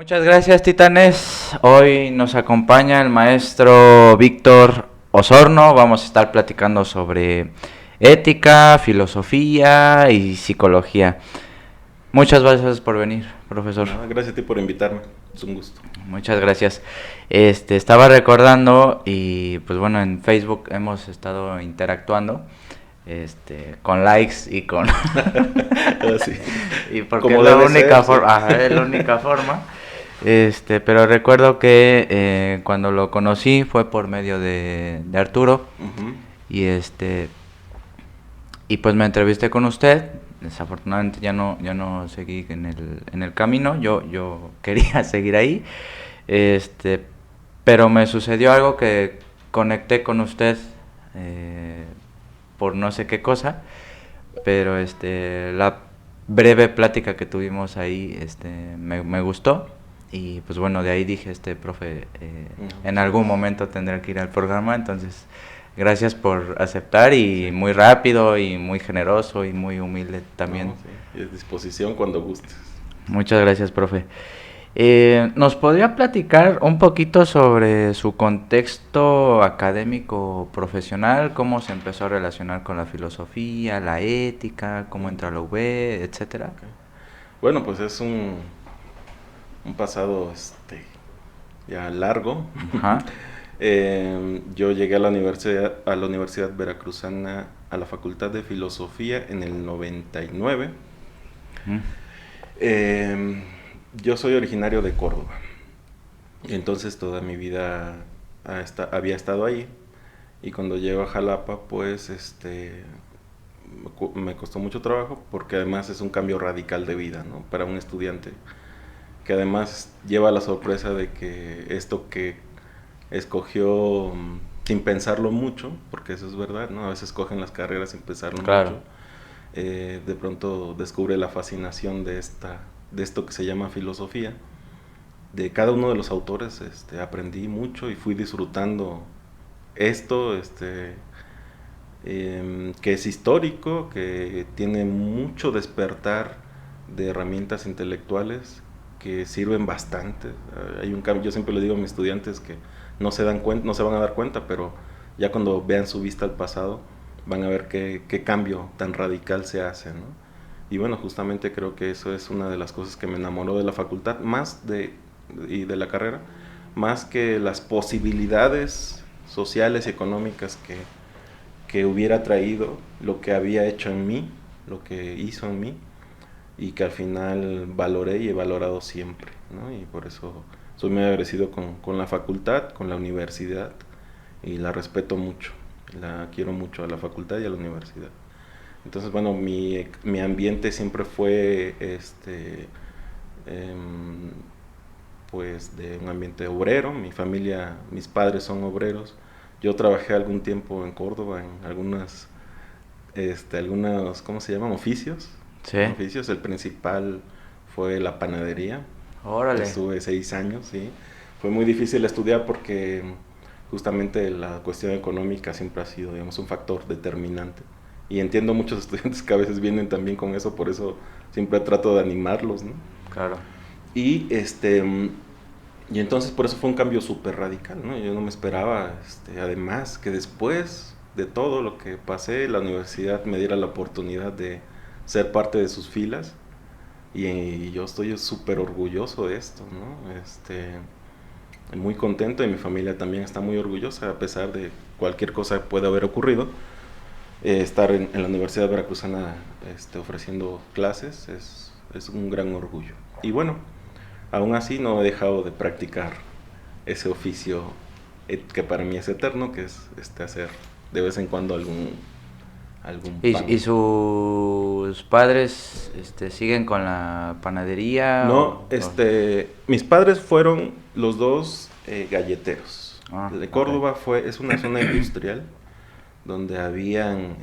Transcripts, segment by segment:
Muchas gracias, Titanes. Hoy nos acompaña el maestro Víctor Osorno. Vamos a estar platicando sobre ética, filosofía y psicología. Muchas gracias por venir, profesor. No, gracias a ti por invitarme, es un gusto. Muchas gracias. Estaba recordando y pues bueno, en Facebook hemos estado interactuando, con likes y con Sí. y porque Como es la debe única ser, sí. forma, es la única forma. Pero recuerdo que cuando lo conocí fue por medio de Arturo Ujú. y y pues me entrevisté con usted. Desafortunadamente ya no seguí en el camino. Yo quería seguir ahí. Este, pero me sucedió algo que conecté con usted eh, por no sé qué cosa, pero la breve plática que tuvimos ahí me gustó y pues bueno, de ahí dije, profe, No, en sí. algún momento tendré que ir al programa, entonces gracias por aceptar y Sí. muy rápido y muy generoso y muy humilde también. No, sí. Y a disposición cuando gustes. Muchas gracias, profe. ¿Nos podría platicar un poquito sobre su contexto académico profesional? ¿Cómo se empezó a relacionar con la filosofía, la ética, cómo entró a la UB, etcétera? Ok. Bueno, pues es un pasado ya largo. Ajá. Yo llegué a la Universidad Veracruzana, a la Facultad de Filosofía en el 99. Ujú. Eh, yo soy originario de Córdoba. Entonces toda mi vida había estado ahí. Y cuando llego a Jalapa, pues me costó mucho trabajo porque además es un cambio radical de vida, ¿no? Para un estudiante que además lleva la sorpresa de que esto que escogió sin pensarlo mucho, porque eso es verdad, ¿no? A veces escogen las carreras sin pensarlo Claro. mucho, de pronto descubre la fascinación de esto que se llama filosofía. De cada uno de los autores aprendí mucho y fui disfrutando esto, que es histórico, que tiene mucho despertar de herramientas intelectuales que sirven bastante. Hay un cambio, yo siempre le digo a mis estudiantes que no se dan cuenta, no se van a dar cuenta, pero ya cuando vean su vista al pasado van a ver qué cambio tan radical se hace, ¿no? Y bueno, justamente creo que eso es una de las cosas que me enamoró de la facultad, y de la carrera, más que las posibilidades sociales y económicas que hubiera traído lo que había hecho en mí, lo que hizo en mí, y que al final valoré y he valorado siempre, ¿no? Y por eso soy muy agradecido con la facultad, con la universidad, y la respeto mucho, la quiero mucho a la facultad y a la universidad. Entonces, bueno, mi ambiente siempre fue em, pues de un ambiente obrero. Mi familia, mis padres son obreros. Yo trabajé algún tiempo en Córdoba en algunos, ¿cómo se llaman? Oficios. Sí. Oficios. El principal fue la panadería. Órale. Estuve 6 años, sí. Fue muy difícil estudiar porque justamente la cuestión económica siempre ha sido, digamos, un factor determinante. Y entiendo muchos estudiantes que a veces vienen también con eso, por eso siempre trato de animarlos, ¿no? Claro. Y y entonces por eso fue un cambio súper radical, ¿no? Yo no me esperaba, además, que después de todo lo que pasé, la universidad me diera la oportunidad de ser parte de sus filas. Y yo estoy súper orgulloso de esto, ¿no? Muy contento y mi familia también está muy orgullosa, a pesar de cualquier cosa que pueda haber ocurrido. Estar en la Universidad Veracruzana ofreciendo clases es un gran orgullo. Y bueno, aún así no he dejado de practicar ese oficio que para mí es eterno, que es hacer de vez en cuando algún pan. ¿Y sus padres siguen con la panadería No, mis padres fueron los dos galleteros. Ah, De ok. Córdoba es una zona industrial donde habían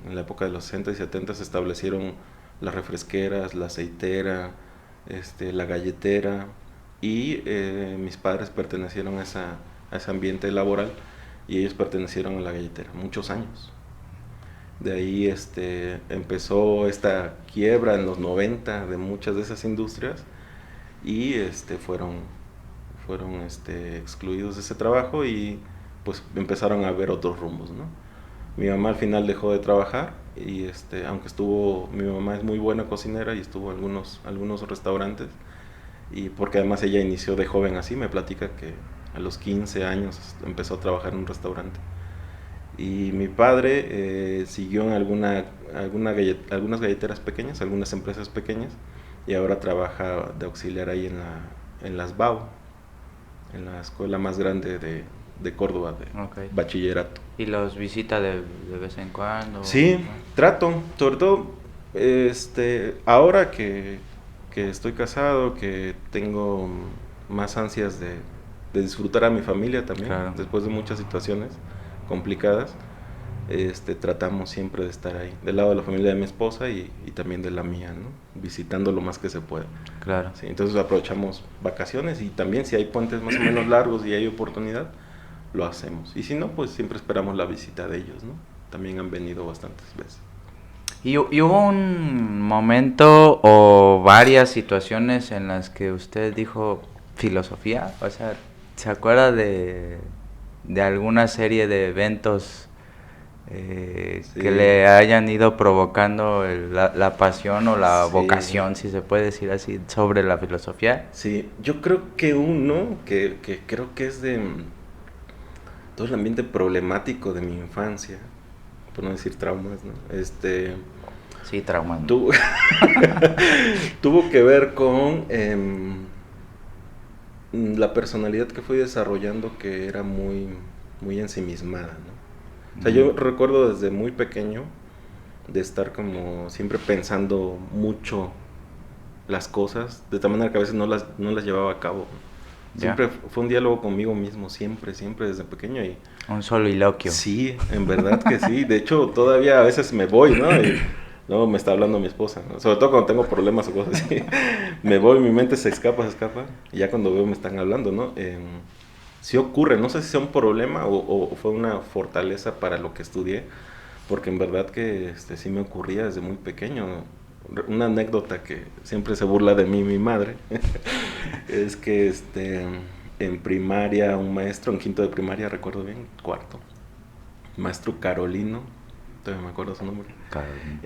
en la época de los 60 y 70 se establecieron las refresqueras, la aceitera, la galletera, y mis padres pertenecieron a ese ambiente laboral y ellos pertenecieron a la galletera muchos años. De ahí empezó esta quiebra en los 90 de muchas de esas industrias y fueron excluidos de ese trabajo y pues empezaron a ver otros rumbos, ¿no? Mi mamá al final dejó de trabajar y aunque mi mamá es muy buena cocinera y estuvo en algunos restaurantes, y porque además ella inició de joven así, me platica que a los 15 años empezó a trabajar en un restaurante. Y mi padre siguió en algunas galleteras pequeñas, algunas empresas pequeñas, y ahora trabaja de auxiliar ahí en las BAU, en la escuela más grande de Córdoba, de Ok. bachillerato. ¿Y los visita de vez en cuando? Sí, trato, sobre todo ahora que estoy casado, que tengo más ansias de disfrutar a mi familia también, Claro. después de muchas situaciones complicadas, tratamos siempre de estar ahí, del lado de la familia de mi esposa y también de la mía, ¿no? Visitando lo más que se pueda. Claro. Sí, entonces aprovechamos vacaciones y también si hay puentes más o menos largos y hay oportunidad, lo hacemos. Y si no, pues siempre esperamos la visita de ellos, ¿no? También han venido bastantes veces. ¿Y hubo un momento o varias situaciones en las que usted dijo filosofía? O sea, ¿se acuerda de alguna serie de eventos Sí. que le hayan ido provocando la pasión o la Sí. vocación, si se puede decir así, sobre la filosofía? Sí, yo creo que uno que creo que es de todo el ambiente problemático de mi infancia, por no decir traumas, ¿no? Sí, traumante. Tuvo que ver con la personalidad que fui desarrollando, que era muy, muy ensimismada, ¿no? O sea, yo recuerdo desde muy pequeño de estar como siempre pensando mucho las cosas, de tal manera que a veces no las llevaba a cabo. Siempre fue un diálogo conmigo mismo, siempre desde pequeño. Y un soliloquio. sí, en verdad que sí. De hecho, todavía a veces me voy, ¿no? Y luego me está hablando mi esposa, ¿no? Sobre todo cuando tengo problemas o cosas así. Me voy, mi mente se escapa. Y ya cuando veo me están hablando, ¿no? Sí ocurre, no sé si sea un problema o fue una fortaleza para lo que estudié, porque en verdad que sí me ocurría desde muy pequeño. Una anécdota que siempre se burla de mí mi madre es que en primaria un maestro, en quinto de primaria, recuerdo bien, cuarto, maestro Carolino, todavía me acuerdo su nombre, Carolino.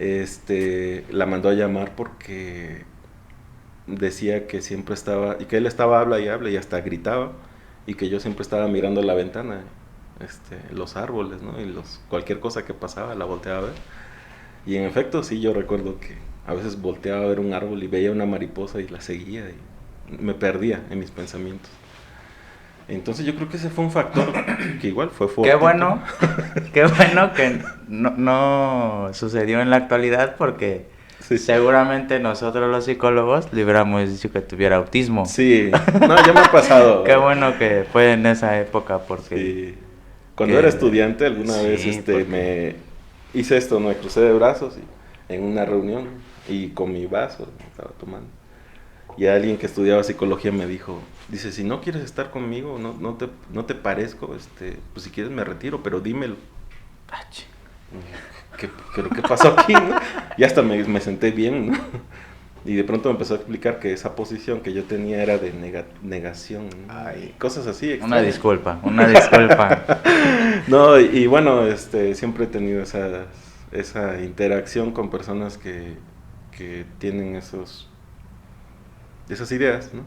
la mandó a llamar porque decía que siempre estaba, y que él estaba habla y hasta gritaba, y que yo siempre estaba mirando la ventana, los árboles, ¿no? Y cualquier cosa que pasaba la volteaba a ver. Y en efecto, sí, yo recuerdo que a veces volteaba a ver un árbol y veía una mariposa y la seguía y me perdía en mis pensamientos. Entonces yo creo que ese fue un factor que igual fue fuerte. Qué bueno que no sucedió en la actualidad, porque sí, seguramente nosotros los psicólogos le hubiéramos dicho que tuviera autismo. Sí, no, ya me ha pasado. Qué bueno que fue en esa época, porque... Sí. Cuando era estudiante alguna vez me hice esto, me crucé de brazos en una reunión y con mi vaso estaba tomando. Y alguien que estudiaba psicología me dice, si no quieres estar conmigo, no te parezco, pues si quieres me retiro, pero dímelo. ¿Qué pasó aquí, no? Y hasta me senté bien, ¿no? Y de pronto me empezó a explicar que esa posición que yo tenía era de negación, ¿no? Ay, cosas así extrañas. Una disculpa. No, y bueno, siempre he tenido esa interacción con personas que tienen esas ideas, ¿no?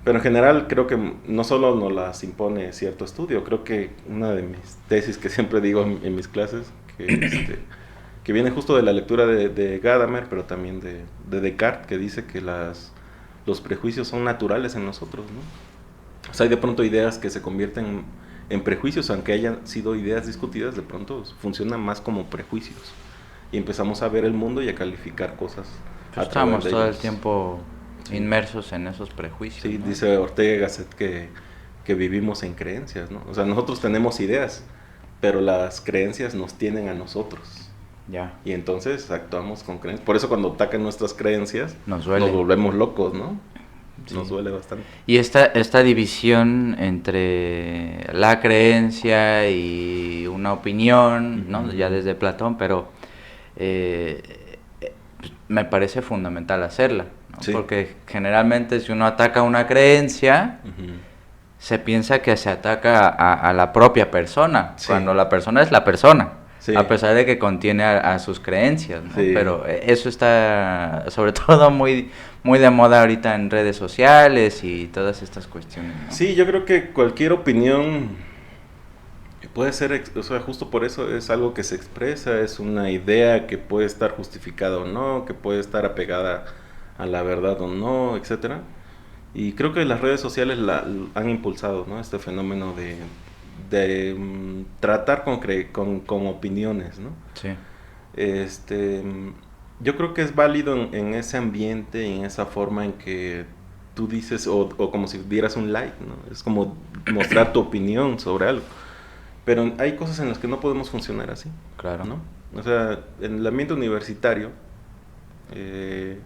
Pero en general creo que no solo nos las impone cierto estudio, creo que una de mis tesis que siempre digo en mis clases, que viene justo de la lectura de Gadamer, pero también de Descartes, que dice que los prejuicios son naturales en nosotros, ¿no? O sea, hay de pronto ideas que se convierten en prejuicios, aunque hayan sido ideas discutidas, de pronto funcionan más como prejuicios. Y empezamos a ver el mundo y a calificar cosas. Estamos todo el tiempo inmersos en esos prejuicios. Sí, ¿no? Dice Ortega y Gasset que vivimos en creencias, ¿no? O sea, nosotros tenemos ideas, pero las creencias nos tienen a nosotros. Ya. Y entonces actuamos con creencias. Por eso cuando atacan nuestras creencias, nos duele. volvemos locos, ¿no? Sí. Nos duele bastante. Y esta división entre la creencia y una opinión, ¿no? Uh-huh. Ya desde Platón, pero me parece fundamental hacerla, ¿no? ¿no? Sí. Porque generalmente si uno ataca una creencia, Ujú. se piensa que se ataca a la propia persona, Sí. cuando la persona es la persona, Sí. a pesar de que contiene a sus creencias, ¿no? Sí. Pero eso está sobre todo muy, muy de moda ahorita en redes sociales y todas estas cuestiones, ¿no? Sí, yo creo que cualquier opinión puede ser, o sea, justo por eso es algo que se expresa, es una idea que puede estar justificada o no, que puede estar apegada a la verdad o no, etcétera. Y creo que las redes sociales han impulsado, ¿no? Este fenómeno de tratar con opiniones, ¿no? Sí, Este, yo creo que es válido en ese ambiente y en esa forma en que tú dices, o como si dieras un like, ¿no? Es como mostrar tu opinión sobre algo. Pero hay cosas en las que no podemos funcionar así, claro. ¿no? O sea, en el ambiente universitario, eh,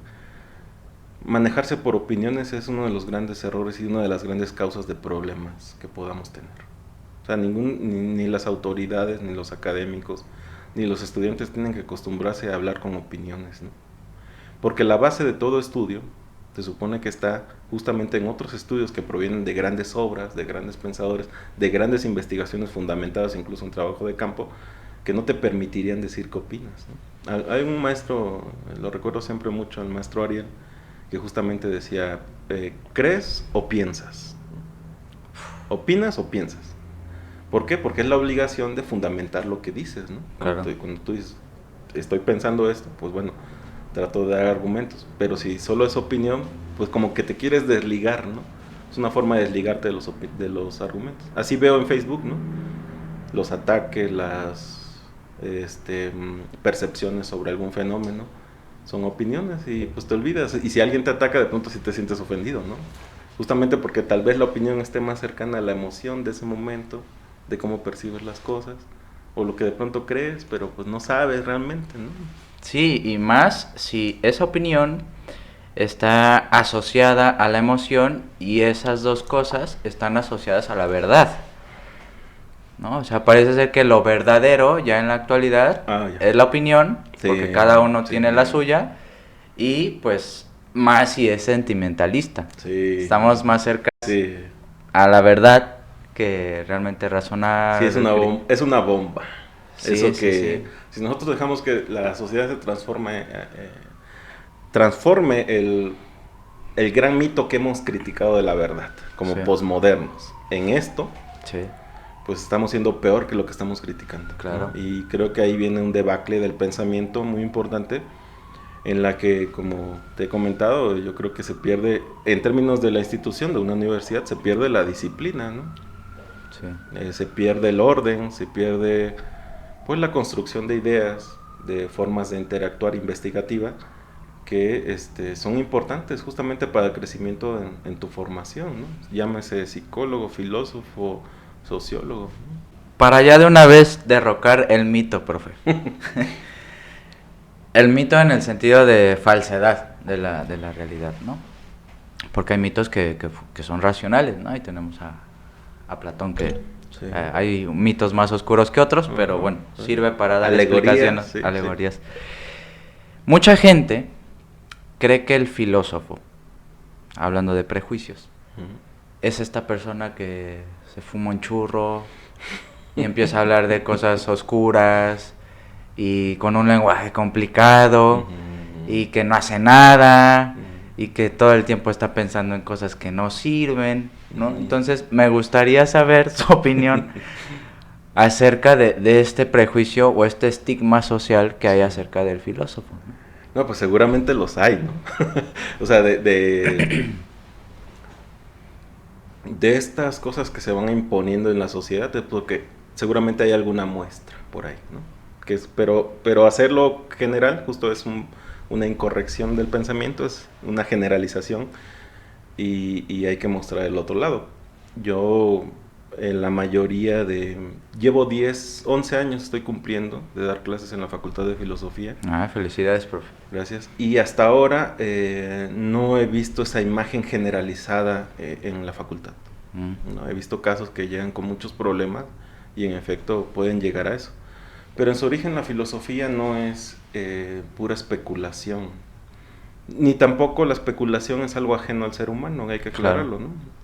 manejarse por opiniones es uno de los grandes errores y una de las grandes causas de problemas que podamos tener. O sea, ni las autoridades, ni los académicos, ni los estudiantes tienen que acostumbrarse a hablar con opiniones, ¿no? Porque la base de todo estudio se supone que está justamente en otros estudios que provienen de grandes obras, de grandes pensadores, de grandes investigaciones fundamentadas incluso en trabajo de campo, que no te permitirían decir qué opinas, ¿no? Hay un maestro, lo recuerdo siempre mucho, el maestro Ariel, que justamente decía, ¿crees o piensas? ¿Opinas o piensas? ¿Por qué? Porque es la obligación de fundamentar lo que dices, ¿no? Claro. Cuando tú dices, estoy pensando esto, pues bueno, trato de dar argumentos. Pero si solo es opinión, pues como que te quieres desligar, ¿no? Es una forma de desligarte de los argumentos. Así veo en Facebook, ¿no? Los ataques, las percepciones sobre algún fenómeno son opiniones y pues te olvidas. Y si alguien te ataca, de pronto sí te sientes ofendido, ¿no? Justamente porque tal vez la opinión esté más cercana a la emoción de ese momento, de cómo percibes las cosas, o lo que de pronto crees, pero pues no sabes realmente, ¿no? Sí, y más si esa opinión está asociada a la emoción y esas dos cosas están asociadas a la verdad, ¿no? O sea, parece ser que lo verdadero ya en la actualidad es la opinión, Sí, porque cada uno sí. tiene la suya, y pues más si es sentimentalista. Sí. Estamos más cerca Sí. a la verdad que realmente razonar. Sí, es una bomba. Sí, Eso sí, que sí. si nosotros dejamos que la sociedad se transforme el gran mito que hemos criticado de la verdad, como Sí. posmodernos, en esto, Sí, pues estamos siendo peor que lo que estamos criticando, claro. ¿no? Y creo que ahí viene un debacle del pensamiento muy importante, en la que, como te he comentado, yo creo que se pierde, en términos de la institución de una universidad, se pierde la disciplina, ¿no? Sí. Se pierde el orden, se pierde pues la construcción de ideas, de formas de interactuar investigativa que son importantes justamente para el crecimiento en tu formación, ¿no? Llámese psicólogo, filósofo, sociólogo, ¿no? Para ya de una vez derrocar el mito, profe. El mito en el sentido de falsedad de la realidad, ¿no? Porque hay mitos que son racionales, ¿no? Y tenemos a Platón que Sí. hay mitos más oscuros que otros, pero bueno, sirve para dar Alegorías, explicaciones, sí, alegorías. Mucha gente cree que el filósofo, hablando de prejuicios, Ujú. es esta persona que se fuma un churro y empieza a hablar de cosas oscuras y con un lenguaje complicado Ujú. y que no hace nada Ujú. y que todo el tiempo está pensando en cosas que no sirven, ¿no? Ujú. Entonces me gustaría saber su opinión acerca de este prejuicio o este estigma social que hay acerca del filósofo, ¿no? No, pues seguramente los hay, ¿no? O sea, de estas cosas que se van imponiendo en la sociedad, es porque seguramente hay alguna muestra por ahí, ¿no? Pero hacerlo general justo es una incorrección del pensamiento, es una generalización y hay que mostrar el otro lado. Yo, en la mayoría llevo 10, 11 años estoy cumpliendo de dar clases en la Facultad de Filosofía. Ah, felicidades, profe. Gracias. Y hasta ahora no he visto esa imagen generalizada en la facultad. No, he visto casos que llegan con muchos problemas y en efecto pueden llegar a eso. Pero en su origen la filosofía no es pura especulación. Ni tampoco la especulación es algo ajeno al ser humano, hay que aclararlo, Claro. ¿no?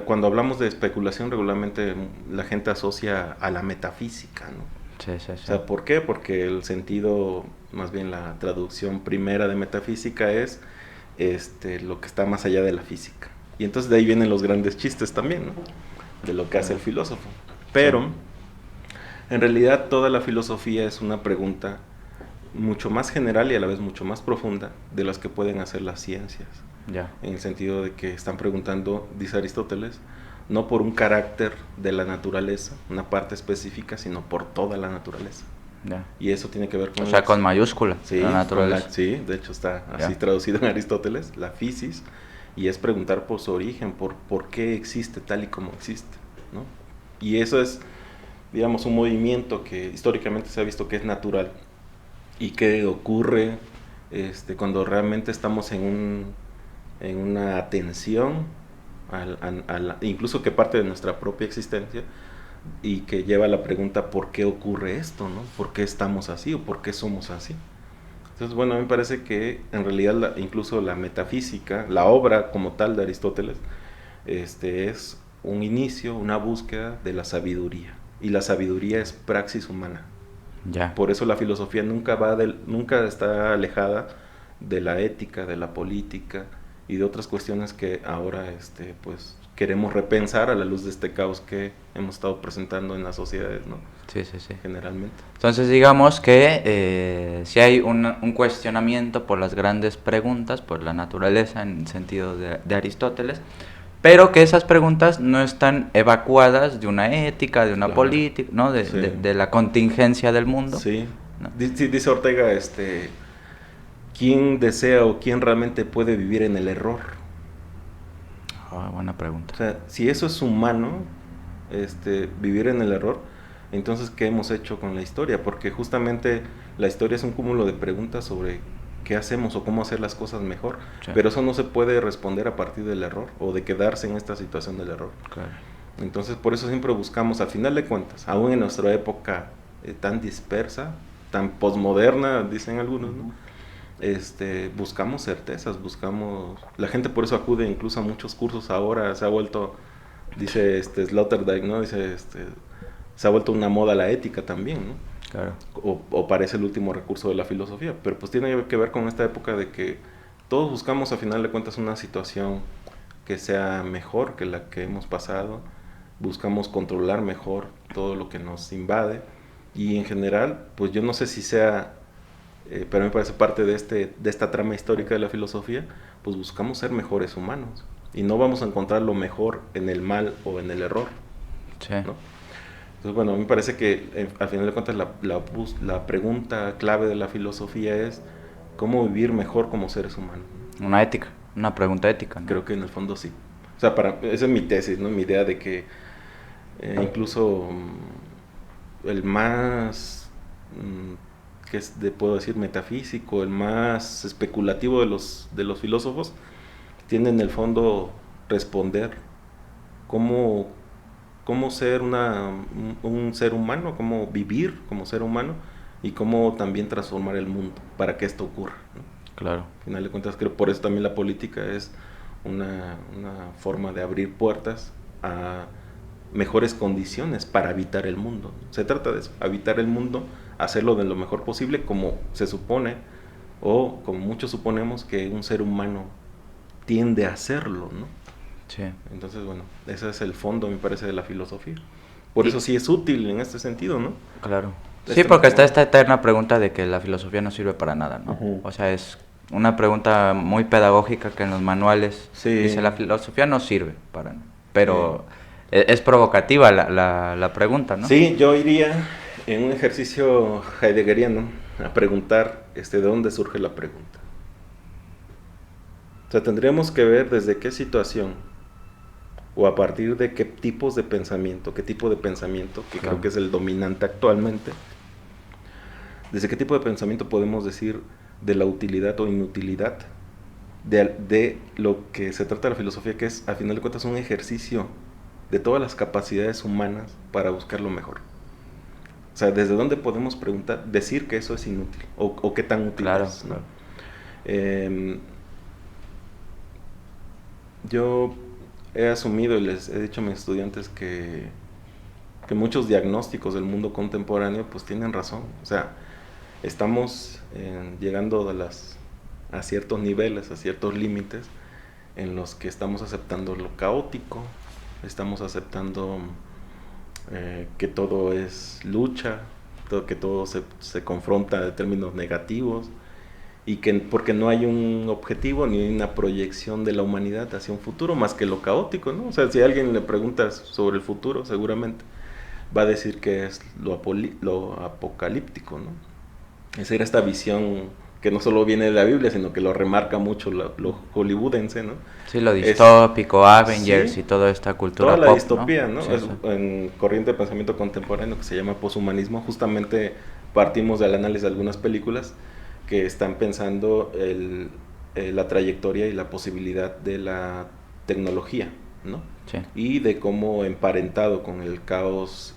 Cuando hablamos de especulación, regularmente la gente asocia a la metafísica, ¿no? Sí, sí, O sí. sea, ¿por qué? Porque el sentido, más bien la traducción primera de metafísica es lo que está más allá de la física. Y entonces de ahí vienen los grandes chistes también, ¿no? De lo que hace el filósofo. Pero, Sí. en realidad, toda la filosofía es una pregunta mucho más general y a la vez mucho más profunda de las que pueden hacer las ciencias. Ya. En el sentido de que están preguntando, dice Aristóteles, no por un carácter de la naturaleza, una parte específica, sino por toda la naturaleza. Ya. Y eso tiene que ver con O sea, con mayúscula, sí, la naturaleza. sí, de hecho está así Ya. traducido en Aristóteles, la physis, y es preguntar por su origen, por qué existe tal y como existe, ¿no? Y eso es, digamos, un movimiento que históricamente se ha visto que es natural y que ocurre cuando realmente estamos en una atención, incluso que parte de nuestra propia existencia, y que lleva a la pregunta ¿por qué ocurre esto? ¿No? ¿Por qué estamos así o por qué somos así? Entonces, bueno, a mí me parece que en realidad incluso la metafísica, la obra como tal de Aristóteles, es un inicio, una búsqueda de la sabiduría. Y la sabiduría es praxis humana. Ya. Por eso la filosofía nunca está alejada de la ética, de la política y de otras cuestiones que ahora pues queremos repensar a la luz de este caos que hemos estado presentando en las sociedades, ¿no? Sí, sí, sí. Generalmente. Entonces digamos que si hay un cuestionamiento por las grandes preguntas, por la naturaleza en el sentido de Aristóteles, pero que esas preguntas no están evacuadas de una ética, de una Claro. política, ¿no? Sí. De la contingencia del mundo. Sí. ¿No? Dice Ortega, ¿quién desea o quién realmente puede vivir en el error? Oh, buena pregunta. O sea, si eso es humano, vivir en el error, entonces ¿qué hemos hecho con la historia? Porque justamente la historia es un cúmulo de preguntas sobre qué hacemos o cómo hacer las cosas mejor, Sí. pero eso no se puede responder a partir del error o de quedarse en esta situación del error. Claro. Entonces por eso siempre buscamos, al final de cuentas, aún en nuestra época tan dispersa, tan posmoderna, dicen algunos, ¿no? Buscamos certezas, la gente por eso acude incluso a muchos cursos ahora, se ha vuelto, dice Sloterdijk, ¿no? Dice, se ha vuelto una moda la ética también, ¿no? Claro. O parece el último recurso de la filosofía, pero pues tiene que ver con esta época de que todos buscamos a final de cuentas una situación que sea mejor que la que hemos pasado, buscamos controlar mejor todo lo que nos invade y en general, pues yo no sé si sea pero me parece parte de esta trama histórica de la filosofía, pues buscamos ser mejores humanos y no vamos a encontrar lo mejor en el mal o en el error, Sí. ¿no? Entonces, bueno, a mí me parece que al final de cuentas la pregunta clave de la filosofía es cómo vivir mejor como seres humanos. Una ética, una pregunta ética, ¿no? Creo que en el fondo sí. O sea, esa es mi tesis, ¿no? Mi idea de que incluso el más puedo decir metafísico, el más especulativo de los filósofos, tiene en el fondo responder cómo ser un ser humano, cómo vivir como ser humano y cómo también transformar el mundo para que esto ocurra, ¿no? Claro. Al final de cuentas, creo por eso también la política es una forma de abrir puertas a mejores condiciones para habitar el mundo. Se trata de eso, habitar el mundo, hacerlo de lo mejor posible como se supone o como muchos suponemos que un ser humano tiende a hacerlo, ¿no? Sí. Entonces, bueno, ese es el fondo, me parece, de la filosofía. Por eso sí es útil en este sentido, ¿no? Claro. Sí, porque está esta eterna pregunta de que la filosofía no sirve para nada, ¿no? Uh-huh. O sea, es una pregunta muy pedagógica que en los manuales sí. Dice la filosofía no sirve para nada. Pero es provocativa la pregunta, ¿no? Sí, yo iría en un ejercicio heideggeriano a preguntar de dónde surge la pregunta. O sea, tendríamos que ver desde qué situación o a partir de qué tipos de pensamiento, que claro, creo que es el dominante actualmente, desde qué tipo de pensamiento podemos decir de la utilidad o inutilidad de lo que se trata de la filosofía, que es, al final de cuentas, un ejercicio de todas las capacidades humanas para buscar lo mejor. O sea, ¿desde dónde podemos decir que eso es inútil? ¿O qué tan útil Claro, es? ¿no? claro. Eh, yo he asumido y les he dicho a mis estudiantes que muchos diagnósticos del mundo contemporáneo pues tienen razón. O sea, estamos llegando a ciertos niveles, a ciertos límites en los que estamos aceptando lo caótico, estamos aceptando que todo es lucha, que todo se confronta de términos negativos, y que porque no hay un objetivo ni una proyección de la humanidad hacia un futuro más que lo caótico, ¿no? O sea, si a alguien le preguntas sobre el futuro, seguramente va a decir que es lo apocalíptico, ¿no? Esa era esta visión que no solo viene de la Biblia, sino que lo remarca mucho lo hollywoodense, ¿no? Sí, lo distópico, Avengers sí, y toda esta cultura toda la pop, distopía, ¿no? ¿no? Sí, Es sí. en corriente de pensamiento contemporáneo que se llama poshumanismo. Justamente partimos del análisis de algunas películas que están pensando la trayectoria y la posibilidad de la tecnología, ¿no? Sí. Y de cómo emparentado con el caos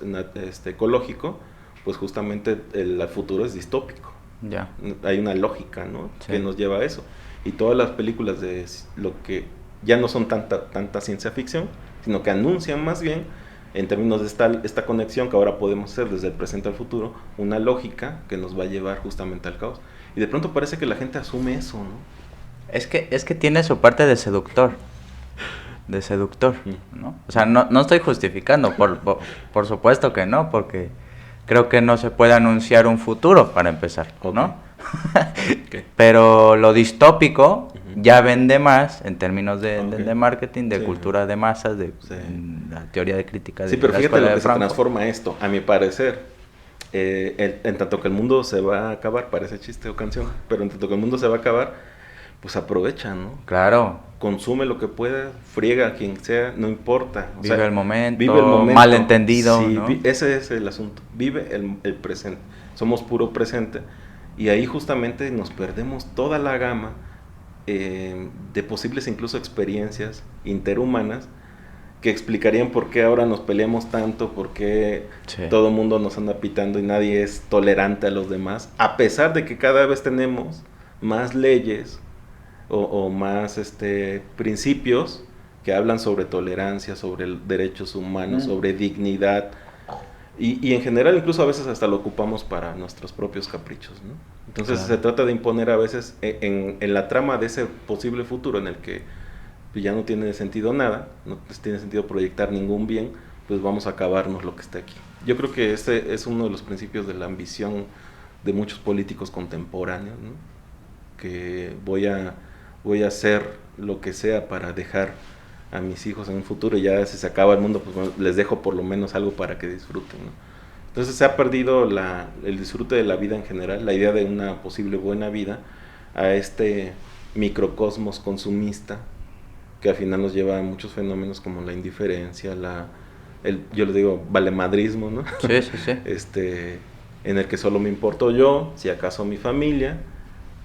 ecológico, pues justamente el futuro es distópico. Ya. Hay una lógica, ¿no? Sí. Que nos lleva a eso. Y todas las películas de lo que ya no son tanta ciencia ficción, sino que anuncian más bien, en términos de esta conexión que ahora podemos hacer desde el presente al futuro, una lógica que nos va a llevar justamente al caos. Y de pronto parece que la gente asume eso, ¿no? Es que tiene su parte de seductor, ¿no? O sea, no estoy justificando, por supuesto que no, porque creo que no se puede anunciar un futuro para empezar, ¿no? Okay. Pero lo distópico ya vende más en términos de marketing, de sí, cultura de masas, de sí, la teoría de crítica de sí, pero la fíjate escuela lo de que se Frankfurt. transforma esto, a mi parecer. En tanto que el mundo se va a acabar, parece chiste o canción, pero en tanto que el mundo se va a acabar, pues aprovecha, ¿no? Claro. Consume lo que pueda, friega a quien sea, no importa. O Vive sea, el momento, vive el momento. malentendido, sí, ¿no? Ese es el asunto. Vive el presente. Somos puro presente. Y ahí justamente nos perdemos toda la gama de posibles incluso experiencias interhumanas que explicarían por qué ahora nos peleamos tanto, por qué Sí. todo el mundo nos anda pitando y nadie es tolerante a los demás, a pesar de que cada vez tenemos más leyes o más principios que hablan sobre tolerancia, sobre derechos humanos, sobre dignidad, y en general incluso a veces hasta lo ocupamos para nuestros propios caprichos, ¿no? Entonces Claro. se trata de imponer a veces en la trama de ese posible futuro en el que ya no tiene sentido nada, no tiene sentido proyectar ningún bien, pues vamos a acabarnos lo que está aquí. Yo creo que ese es uno de los principios de la ambición de muchos políticos contemporáneos, ¿no? Que voy a hacer lo que sea para dejar a mis hijos en un futuro, y ya si se acaba el mundo, pues bueno, les dejo por lo menos algo para que disfruten, ¿no? Entonces se ha perdido el disfrute de la vida en general, la idea de una posible buena vida, a este microcosmos consumista que al final nos lleva a muchos fenómenos como la indiferencia, yo le digo valemadrismo, ¿no? Sí, sí, sí. En el que solo me importo yo, si acaso mi familia,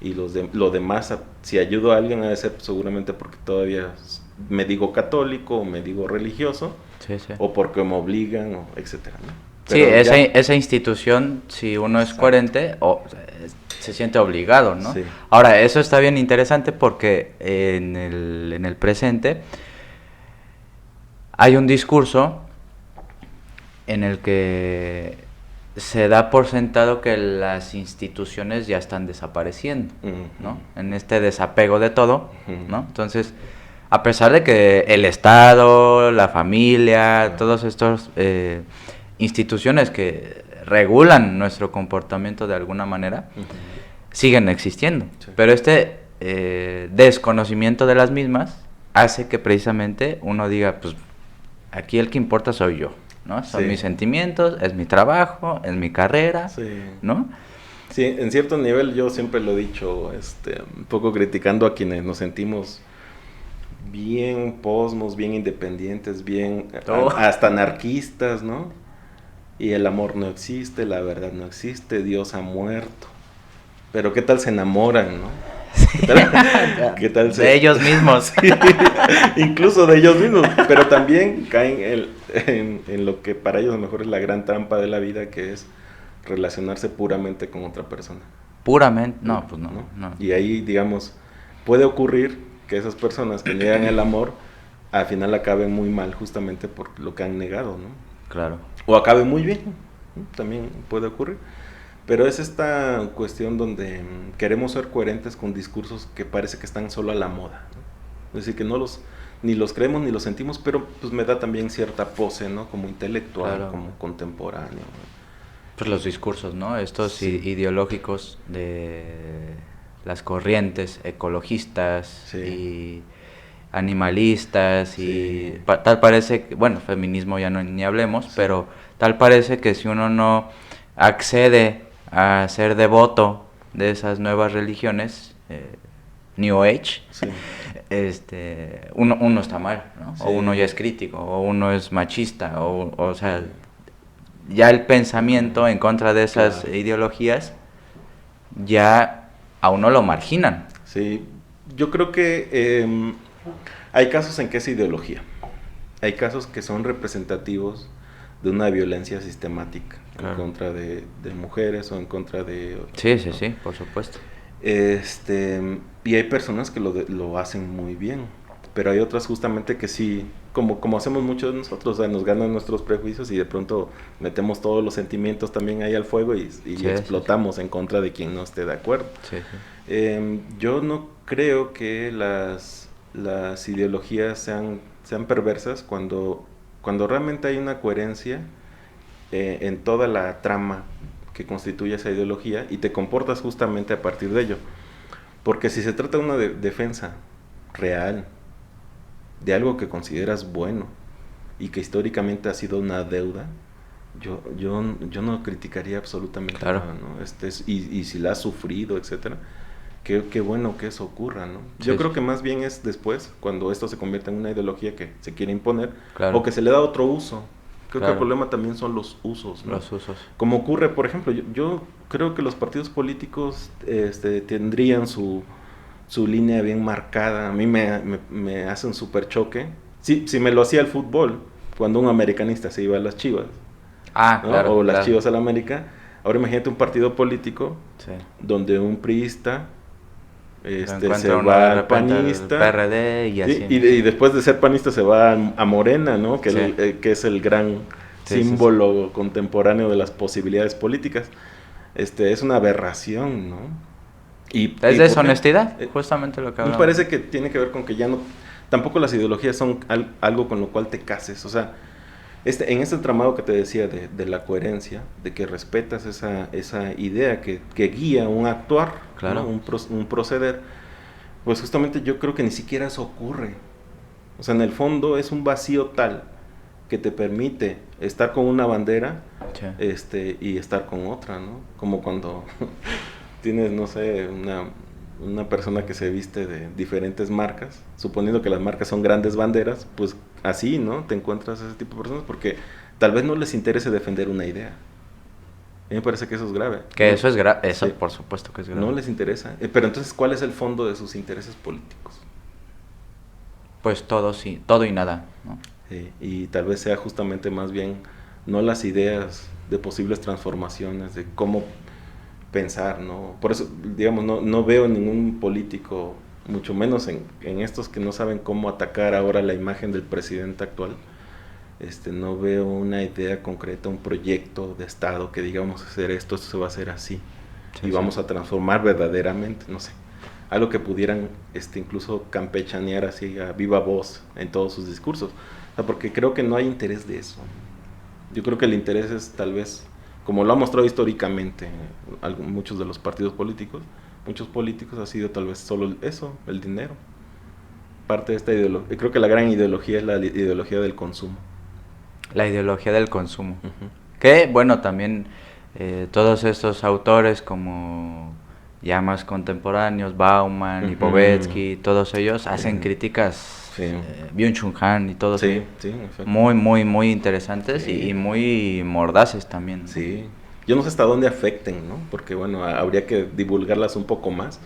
y lo demás, si ayudo a alguien, ha de ser seguramente porque todavía me digo católico, o me digo religioso, Sí, sí. o porque me obligan, o etcétera, ¿no? Sí, Pero esa institución, si uno es coherente, se siente obligado, ¿no? Sí. Ahora, eso está bien interesante porque en el presente hay un discurso en el que se da por sentado que las instituciones ya están desapareciendo, ¿no? En este desapego de todo, ¿no? Entonces, a pesar de que el Estado, la familia, todos estos instituciones que regulan nuestro comportamiento de alguna manera, siguen existiendo. Sí. Pero este desconocimiento de las mismas hace que precisamente uno diga, pues aquí el que importa soy yo, ¿no? Son mis sentimientos, es mi trabajo, es mi carrera, ¿no? Sí, en cierto nivel yo siempre lo he dicho, un poco criticando a quienes nos sentimos bien posmos, bien independientes, bien hasta anarquistas, ¿no? Y el amor no existe, la verdad no existe, Dios ha muerto. Pero ¿qué tal se enamoran, no? Sí. ¿Qué tal de ellos mismos? Sí, incluso de ellos mismos, pero también caen en lo que para ellos a lo mejor es la gran trampa de la vida, que es relacionarse puramente con otra persona. Puramente, no, pues no, ¿no? no. Y ahí, digamos, puede ocurrir que esas personas que niegan el amor, al final acaben muy mal justamente por lo que han negado, ¿no? Claro. O acaben muy bien, ¿no? También puede ocurrir. Pero es esta cuestión donde queremos ser coherentes con discursos que parece que están solo a la moda, ¿no? Es decir, que ni los creemos ni los sentimos, pero pues me da también cierta pose, ¿no? Como intelectual, Claro. como contemporáneo, ¿no? Pues los discursos, ¿no? Estos Sí. ideológicos de las corrientes ecologistas Sí. y animalistas Sí. y tal parece que, bueno, feminismo ya no ni hablemos, Sí. pero tal parece que si uno no accede a ser devoto de esas nuevas religiones, New Age, Sí. uno está mal, ¿no? Sí. O uno ya es crítico, o uno es machista, o sea, ya el pensamiento en contra de esas Claro. ideologías ya a uno lo marginan. Sí, yo creo que hay casos en que es ideología. Hay casos que son representativos de una violencia sistemática Claro. en contra de mujeres o en contra de... Sí, sí, ¿no? sí, por supuesto. Y hay personas que lo hacen muy bien, pero hay otras justamente que sí, como hacemos muchos de nosotros, o sea, nos ganan nuestros prejuicios y de pronto metemos todos los sentimientos también ahí al fuego y Sí, explotamos en contra de quien no esté de acuerdo. Sí, sí. Yo no creo que las ideologías sean perversas cuando realmente hay una coherencia en toda la trama que constituye esa ideología y te comportas justamente a partir de ello. Porque si se trata de una defensa real de algo que consideras bueno y que históricamente ha sido una deuda, yo no criticaría absolutamente Claro. nada, ¿no? Y si la has sufrido, etcétera, qué bueno que eso ocurra, ¿no? Sí, Yo creo sí. que más bien es después, cuando esto se convierte en una ideología que se quiere imponer, Claro. o que se le da otro uso. Creo que el Claro. problema también son los usos, ¿no? Los usos. Como ocurre, por ejemplo, yo creo que los partidos políticos tendrían su línea bien marcada. A mí me hace un súper choque. Si me lo hacía el fútbol, cuando un americanista se iba a las Chivas, Ah, ¿no? claro. O las claro. Chivas al América. Ahora imagínate un partido político Sí. donde un priista Lo se encuentra uno va de al repente al panista. PRD y así. Sí, y después de ser panista se va a Morena, ¿no? Que, Sí. Que es el gran Sí, sí, sí. símbolo contemporáneo de las posibilidades políticas. Es una aberración, ¿no? Es ¿por qué? deshonestidad, justamente lo que Me hablamos. parece que tiene que ver con que ya no... Tampoco las ideologías son algo con lo cual te cases. O sea, en este entramado que te decía de la coherencia, de que respetas esa idea que guía un actuar, Claro. ¿no? un proceder, pues justamente yo creo que ni siquiera eso ocurre. O sea, en el fondo es un vacío tal que te permite estar con una bandera Sí. y estar con otra, ¿no? Como cuando tienes, no sé, una persona que se viste de diferentes marcas, suponiendo que las marcas son grandes banderas, pues así, ¿no? Te encuentras ese tipo de personas porque tal vez no les interese defender una idea. A mí me parece que eso es grave. Que eso es grave, eso Sí. por supuesto que es grave. No les interesa. Pero entonces, ¿cuál es el fondo de sus intereses políticos? Pues todo sí, todo y nada, ¿no? Y tal vez sea justamente más bien no las ideas de posibles transformaciones, de cómo pensar, ¿no? Por eso, digamos, no veo ningún político, mucho menos en estos que no saben cómo atacar ahora la imagen del presidente actual. No veo una idea concreta, un proyecto de Estado que digamos hacer esto se va a hacer así. Sí, y sí. vamos a transformar verdaderamente, no sé. Algo que pudieran incluso campechanear así a viva voz en todos sus discursos. O sea, porque creo que no hay interés de eso. Yo creo que el interés es tal vez, como lo ha mostrado históricamente muchos de los partidos políticos, muchos políticos ha sido tal vez solo eso, el dinero. Parte de esta ideología. Creo que la gran ideología es la ideología del consumo. La ideología del consumo. Uh-huh. Que, bueno, también todos estos autores como ya más contemporáneos, Bauman, Uh-huh. Lipovetsky, todos ellos hacen críticas, sí. Byung-Chul Han y todos sí, sí, exacto. muy, muy, muy interesantes Sí. y muy mordaces también, ¿no? Sí, yo no sé hasta dónde afecten, ¿no? Porque bueno, habría que divulgarlas un poco más,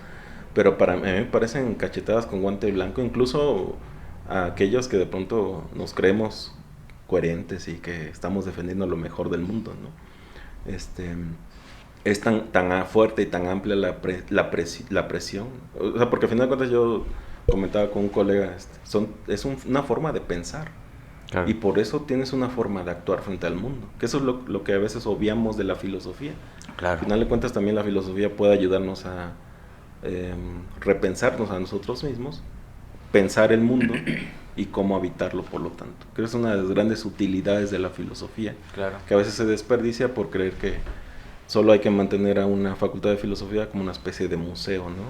pero para mí me parecen cachetadas con guante blanco, incluso a aquellos que de pronto nos creemos coherentes y que estamos defendiendo lo mejor del mundo, ¿no? es tan fuerte y tan amplia la presión. O sea, porque al final de cuentas yo comentaba con un colega, una forma de pensar. Claro. Y por eso tienes una forma de actuar frente al mundo. Que eso es lo que a veces obviamos de la filosofía. Claro. Al final de cuentas también la filosofía puede ayudarnos a repensarnos a nosotros mismos, pensar el mundo y cómo habitarlo, por lo tanto. Creo que es una de las grandes utilidades de la filosofía, Claro. que a veces se desperdicia por creer que solo hay que mantener a una facultad de filosofía como una especie de museo, ¿no?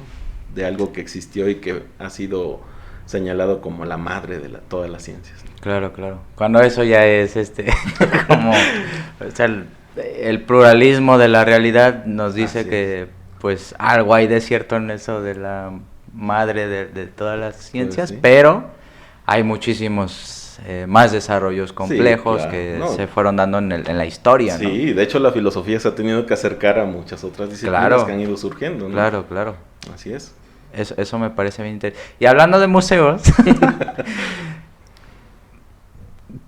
De algo que existió y que ha sido señalado como la madre de todas las ciencias. Claro, claro. Cuando eso ya es como, o sea, el pluralismo de la realidad nos dice que pues algo hay de cierto en eso de la madre de todas las ciencias, sí. Pero hay muchísimos más desarrollos complejos, sí, claro, que se fueron dando en la historia, ¿no? Sí, de hecho la filosofía se ha tenido que acercar a muchas otras disciplinas que han ido surgiendo, ¿no? Claro, claro. Así es. Eso me parece bien interesante. Y hablando de museos,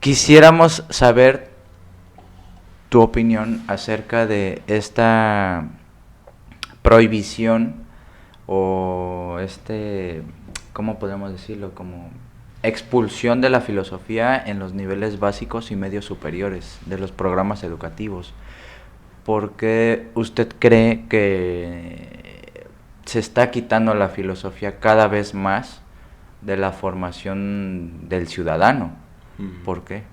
quisiéramos saber tu opinión acerca de esta prohibición o ¿cómo podemos decirlo? Como expulsión de la filosofía en los niveles básicos y medios superiores de los programas educativos. ¿Por qué usted cree que se está quitando la filosofía cada vez más de la formación del ciudadano? ¿Por qué?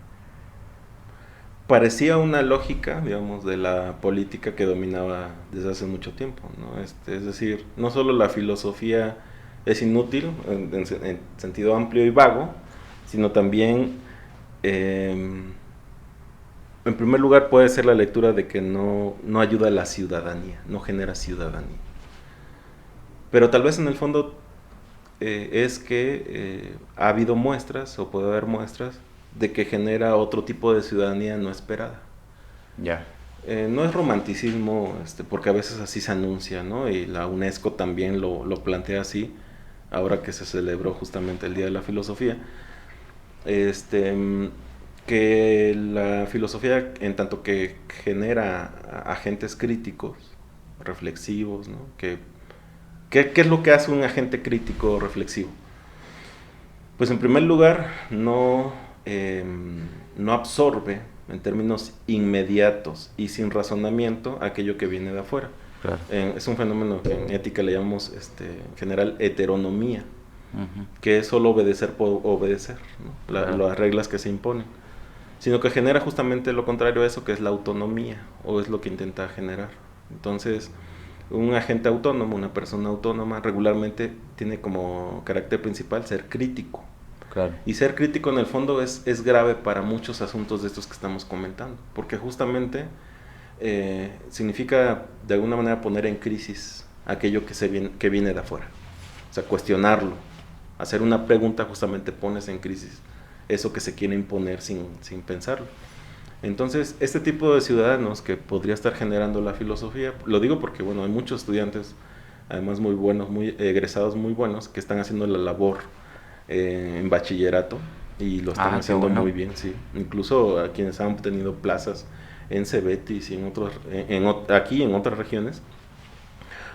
Parecía una lógica, digamos, de la política que dominaba desde hace mucho tiempo, ¿no? Es decir, no solo la filosofía es inútil en sentido amplio y vago, sino también, en primer lugar, puede ser la lectura de que no ayuda a la ciudadanía, no genera ciudadanía. Pero tal vez en el fondo es que ha habido muestras, o puede haber muestras, de que genera otro tipo de ciudadanía no esperada. Ya. No es romanticismo, porque a veces así se anuncia, ¿no? Y la UNESCO también lo plantea así, ahora que se celebró justamente el Día de la Filosofía. Que la filosofía, en tanto que genera agentes críticos, reflexivos, ¿no? ¿Qué es lo que hace un agente crítico reflexivo? Pues en primer lugar, no absorbe en términos inmediatos y sin razonamiento aquello que viene de afuera. Claro. Es un fenómeno que en ética le llamamos en general heteronomía, que es solo obedecer por obedecer, ¿no? Las reglas que se imponen, sino que genera justamente lo contrario a eso, que es la autonomía, o es lo que intenta generar. Entonces, un agente autónomo, una persona autónoma, regularmente tiene como carácter principal ser crítico. Claro. Y ser crítico en el fondo es grave para muchos asuntos de estos que estamos comentando, porque justamente significa de alguna manera poner en crisis aquello que viene de afuera. O sea, cuestionarlo, hacer una pregunta justamente pones en crisis eso que se quiere imponer sin pensarlo. Entonces, este tipo de ciudadanos que podría estar generando la filosofía, lo digo porque, bueno, hay muchos estudiantes, además muy buenos, muy egresados muy buenos, que están haciendo la labor en bachillerato y lo están haciendo muy bien, sí. Incluso a quienes han obtenido plazas en Cebetis y aquí en otras regiones,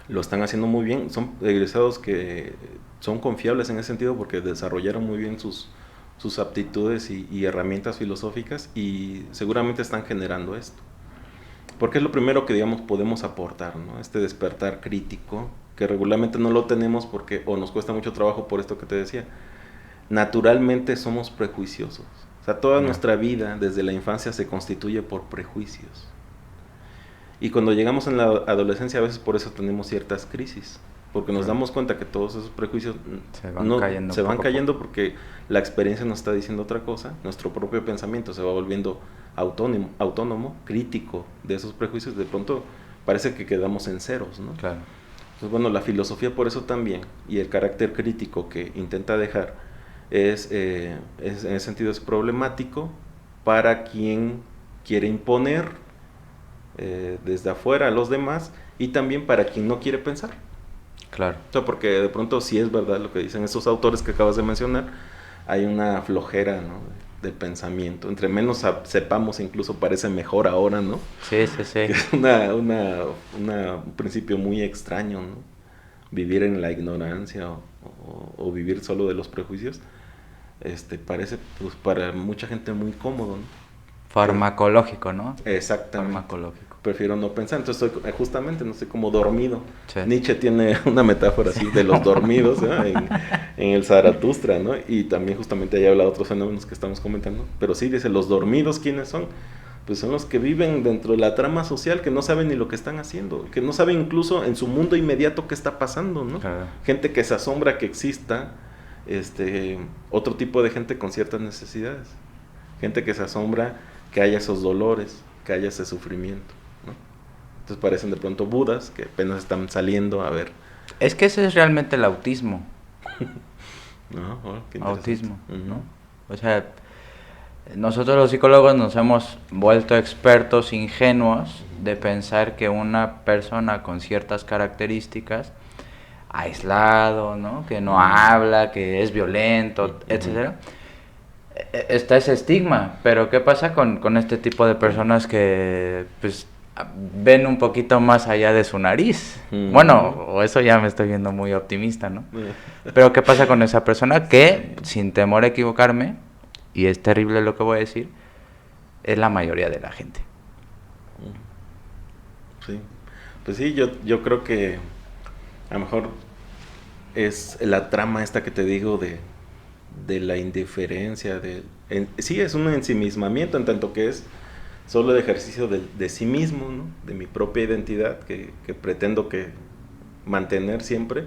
lo están haciendo muy bien. Son egresados que son confiables en ese sentido porque desarrollaron muy bien sus aptitudes y herramientas filosóficas y seguramente están generando esto. Porque es lo primero que, digamos, podemos aportar, ¿no? Este despertar crítico, que regularmente no lo tenemos porque o nos cuesta mucho trabajo por esto que te decía. Naturalmente somos prejuiciosos. O sea, toda nuestra vida, desde la infancia, se constituye por prejuicios. Y cuando llegamos en la adolescencia, a veces por eso tenemos ciertas crisis. Porque nos damos cuenta que todos esos prejuicios se van cayendo porque la experiencia nos está diciendo otra cosa, nuestro propio pensamiento se va volviendo autónomo, crítico de esos prejuicios, de pronto parece que quedamos en ceros, ¿no? Claro. Entonces, bueno, la filosofía por eso también, y el carácter crítico que intenta dejar, en ese sentido es problemático para quien quiere imponer desde afuera a los demás y también para quien no quiere pensar. Claro. O sea, porque de pronto sí es verdad lo que dicen esos autores que acabas de mencionar, hay una flojera, ¿no? del pensamiento. Entre menos sepamos, incluso parece mejor ahora, ¿no? Sí, sí, sí. Que es un principio muy extraño, ¿no? Vivir en la ignorancia o vivir solo de los prejuicios, parece pues para mucha gente muy cómodo, ¿no? Farmacológico, ¿no? Exactamente. Farmacológico. Prefiero no pensar, entonces estoy justamente, no sé, como dormido. Sí. Nietzsche tiene una metáfora así de los dormidos, ¿no? en el Zaratustra, ¿no? Y también justamente ahí habla de otros fenómenos que estamos comentando. Pero sí dice, los dormidos, ¿quiénes son? Pues son los que viven dentro de la trama social, que no saben ni lo que están haciendo, que no saben incluso en su mundo inmediato qué está pasando, ¿no? Claro. Gente que se asombra que exista otro tipo de gente con ciertas necesidades. Gente que se asombra que haya esos dolores, que haya ese sufrimiento, ¿no? Entonces parecen de pronto budas que apenas están saliendo a ver. Es que ese es realmente el autismo. ¿No? Oh, qué Autismo, uh-huh. ¿no? O sea, nosotros los psicólogos nos hemos vuelto expertos ingenuos de pensar que una persona con ciertas características, aislado, ¿no? Que no habla, que es violento, etcétera, está ese estigma. Pero ¿qué pasa con este tipo de personas que pues ven un poquito más allá de su nariz? Bueno, o eso ya me estoy viendo muy optimista, ¿no? Pero ¿qué pasa con esa persona que, sin temor a equivocarme, y es terrible lo que voy a decir, es la mayoría de la gente? Sí, pues sí, yo creo que a lo mejor es la trama esta que te digo de la indiferencia, sí es un ensimismamiento en tanto que es solo el ejercicio de sí mismo, ¿no? De mi propia identidad que pretendo que mantener siempre,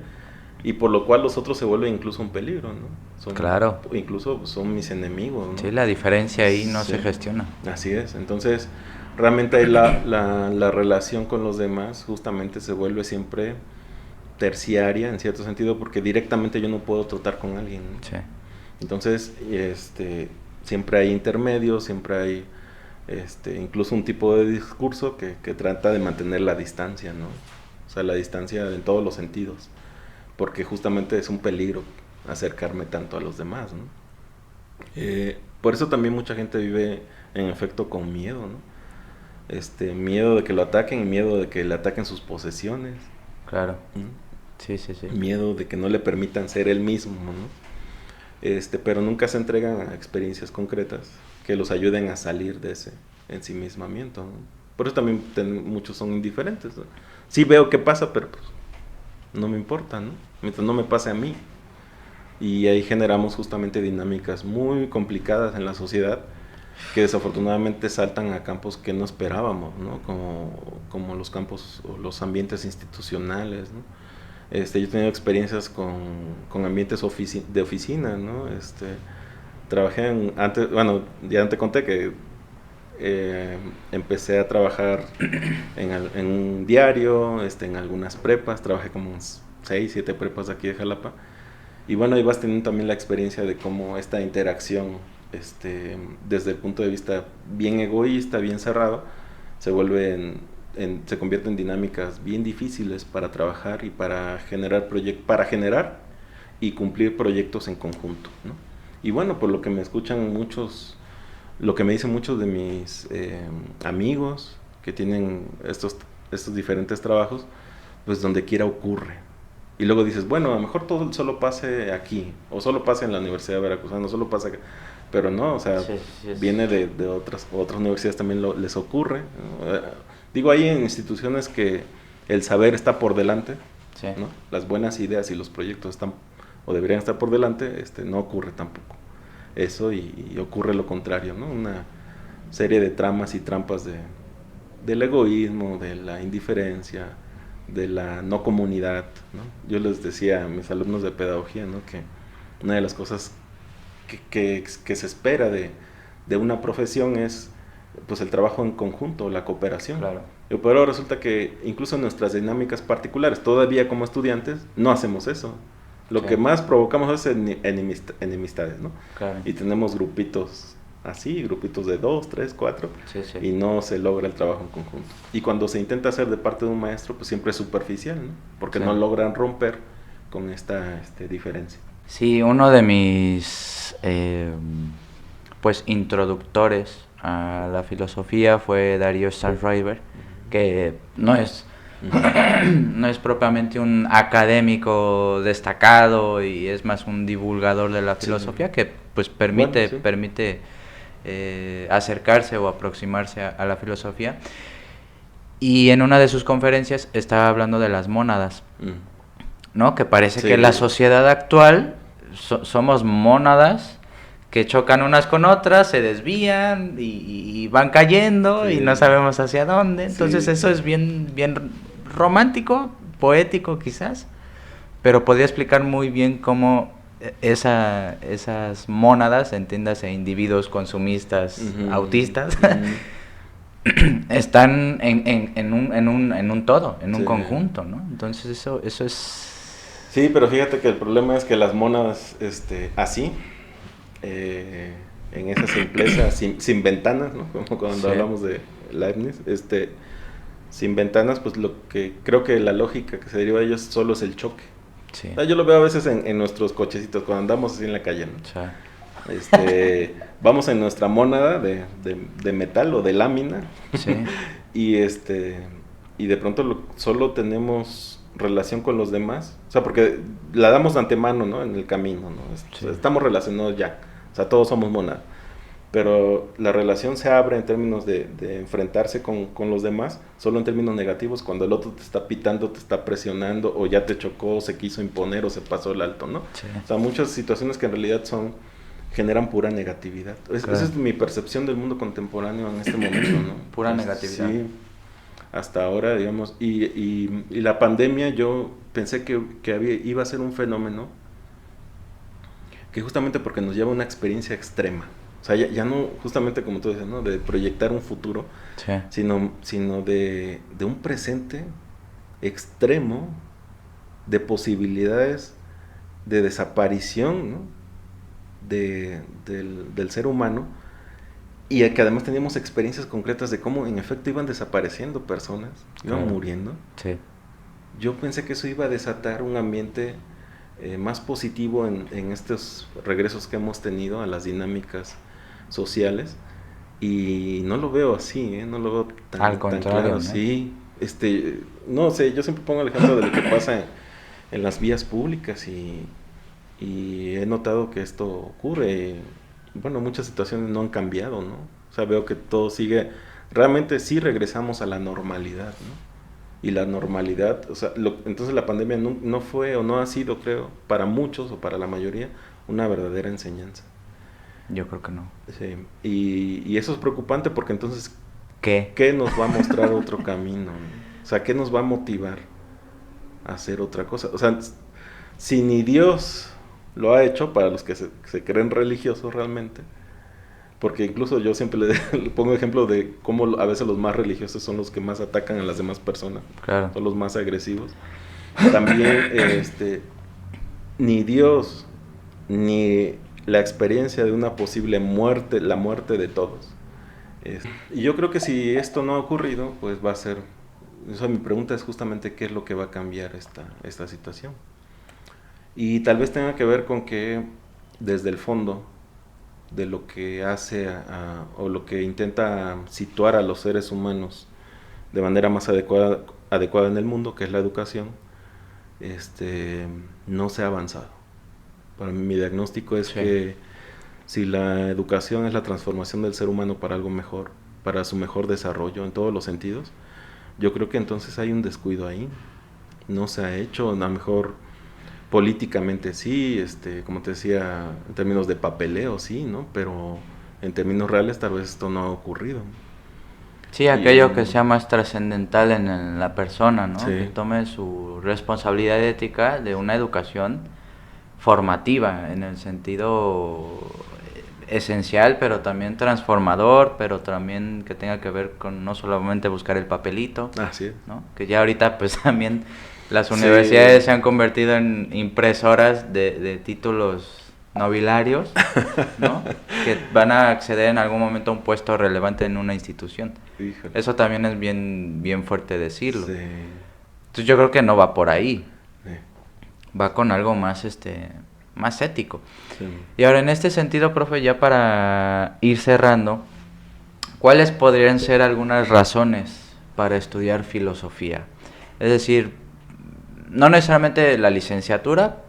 y por lo cual los otros se vuelven incluso un peligro, ¿no? Claro. Incluso son mis enemigos, ¿no? Sí, la diferencia ahí no Sí, se gestiona. Así es, entonces realmente ahí la relación con los demás justamente se vuelve siempre terciaria en cierto sentido, porque directamente yo no puedo tratar con alguien, ¿no? Sí. Entonces, siempre hay intermedios, siempre hay incluso un tipo de discurso que trata de mantener la distancia, ¿no? O sea, la distancia en todos los sentidos, porque justamente es un peligro acercarme tanto a los demás, ¿no? Por eso también mucha gente vive en efecto con miedo, ¿no? Miedo de que lo ataquen y miedo de que le ataquen sus posesiones. Claro. Sí, sí, sí. Miedo de que no le permitan ser él mismo, ¿no? Pero nunca se entregan a experiencias concretas que los ayuden a salir de ese ensimismamiento, ¿no? Por eso también muchos son indiferentes, ¿no? Sí veo qué pasa, pero pues no me importa, ¿no? Mientras no me pase a mí. Y ahí generamos justamente dinámicas muy complicadas en la sociedad que desafortunadamente saltan a campos que no esperábamos, ¿no? Como los campos o los ambientes institucionales, ¿no? Yo he tenido experiencias con ambientes de oficina, ¿no? Trabajé antes, bueno, ya te conté que empecé a trabajar en un diario, en algunas prepas, trabajé como 6, 7 prepas de aquí de Jalapa. Y bueno, ahí vas teniendo también la experiencia de cómo esta interacción, desde el punto de vista bien egoísta, bien cerrado, se convierte en dinámicas bien difíciles para trabajar y para generar y cumplir proyectos en conjunto, ¿no? Y bueno, por lo que me escuchan muchos, lo que me dicen muchos de mis amigos que tienen estos diferentes trabajos, pues donde quiera ocurre. Y luego dices, bueno, a lo mejor todo solo pase aquí, o solo pase en la Universidad de Veracruzana, solo pasa acá. Pero no, o sea, sí. Viene de otras universidades también les ocurre, ¿no? Digo, hay en instituciones que el saber está por delante, sí, ¿no? Las buenas ideas y los proyectos están, o deberían estar por delante, no ocurre tampoco eso, y ocurre lo contrario, ¿no? Una serie de tramas y trampas del egoísmo, de la indiferencia, de la no comunidad, ¿no? Yo les decía a mis alumnos de pedagogía, ¿no? Que una de las cosas que se espera de una profesión es pues el trabajo en conjunto, la cooperación. Claro. Pero resulta que incluso en nuestras dinámicas particulares, todavía como estudiantes, no hacemos eso. Lo que más provocamos es enemistades, ¿no? Claro. Y tenemos grupitos así, grupitos de 2, 3, 4, sí, sí, y no se logra el trabajo en conjunto. Y cuando se intenta hacer de parte de un maestro, pues siempre es superficial, ¿no? Porque no logran romper con esta diferencia. Sí, uno de mis pues introductores a la filosofía fue Darío Starkweber, que no es no es propiamente un académico destacado y es más un divulgador de la filosofía, que pues permite acercarse o aproximarse a la filosofía. Y en una de sus conferencias estaba hablando de las mónadas, ¿no? Que parece que la sociedad actual somos mónadas que chocan unas con otras, se desvían y van cayendo y no sabemos hacia dónde. Entonces eso es bien romántico, poético quizás, pero podría explicar muy bien cómo esas mónadas, entiéndase, individuos consumistas, autistas, están en un todo, en un conjunto, ¿no? Entonces eso es... Sí, pero fíjate que el problema es que las mónadas, así, en esa simpleza, sin ventanas, ¿no? Como cuando hablamos de Leibniz, sin ventanas, pues lo que creo que la lógica que se deriva de ellos solo es el choque. Sí. Yo lo veo a veces en nuestros cochecitos, cuando andamos así en la calle, ¿no? Sí. Vamos en nuestra mónada de metal o de lámina, sí. y de pronto solo tenemos relación con los demás, o sea, porque la damos de antemano, ¿no? En el camino, ¿no? Sí. O sea, estamos relacionados ya, o sea, todos somos mónada, pero la relación se abre en términos de enfrentarse con los demás, solo en términos negativos, cuando el otro te está pitando, te está presionando, o ya te chocó, o se quiso imponer, o se pasó el alto, ¿no? Sí. O sea, muchas situaciones que en realidad generan pura negatividad. Claro. Esa es mi percepción del mundo contemporáneo en este momento, ¿no? Pura negatividad. Sí, hasta ahora, digamos, y la pandemia yo pensé que iba a ser un fenómeno que justamente porque nos lleva a una experiencia extrema. O sea, ya no, justamente como tú dices, ¿no? De proyectar un futuro, sí. sino de un presente extremo de posibilidades de desaparición, ¿no? del ser humano, y que además teníamos experiencias concretas de cómo en efecto iban desapareciendo personas, iban muriendo. Sí. Yo pensé que eso iba a desatar un ambiente más positivo en estos regresos que hemos tenido a las dinámicas sociales, y no lo veo así, no lo veo tan claro. ¿No? Sí, no sé, yo siempre pongo el ejemplo de lo que pasa en las vías públicas, y he notado que esto ocurre. Bueno, muchas situaciones no han cambiado, ¿no? O sea, veo que todo sigue, realmente sí regresamos a la normalidad, ¿no? Y la normalidad, o sea, entonces la pandemia no fue o no ha sido, creo, para muchos o para la mayoría, una verdadera enseñanza. Yo creo que no. Sí, y eso es preocupante, porque entonces, ¿qué nos va a mostrar otro camino, ¿no? O sea, ¿qué nos va a motivar a hacer otra cosa? O sea, si ni Dios lo ha hecho, para los que se creen religiosos realmente, porque incluso yo siempre le pongo ejemplo de cómo a veces los más religiosos son los que más atacan a las demás personas, claro. Son los más agresivos. También ni Dios ni la experiencia de una posible muerte, la muerte de todos. Y yo creo que si esto no ha ocurrido, pues va a ser, o sea, mi pregunta es justamente qué es lo que va a cambiar esta situación. Y tal vez tenga que ver con que desde el fondo de lo que hace o lo que intenta situar a los seres humanos de manera más adecuada en el mundo, que es la educación, no se ha avanzado. Para mí, mi diagnóstico es que si la educación es la transformación del ser humano para algo mejor, para su mejor desarrollo en todos los sentidos, yo creo que entonces hay un descuido ahí. No se ha hecho, a lo mejor políticamente sí, como te decía, en términos de papeleo sí, ¿no? Pero en términos reales tal vez esto no ha ocurrido. Sí, aquello que sea más trascendental en la persona, ¿no? Sí. Que tome su responsabilidad ética de una educación formativa, en el sentido esencial, pero también transformador, pero también que tenga que ver con no solamente buscar el papelito, sí. ¿no? Que ya ahorita pues también las universidades se han convertido en impresoras de títulos nobiliarios, ¿no? Que van a acceder en algún momento a un puesto relevante en una institución. Híjole. Eso también es bien fuerte decirlo. Sí. Entonces yo creo que no va por ahí. Va con algo más más ético. Sí. Y ahora en este sentido, profe, ya para ir cerrando, ¿cuáles podrían ser algunas razones para estudiar filosofía? Es decir, no necesariamente la licenciatura,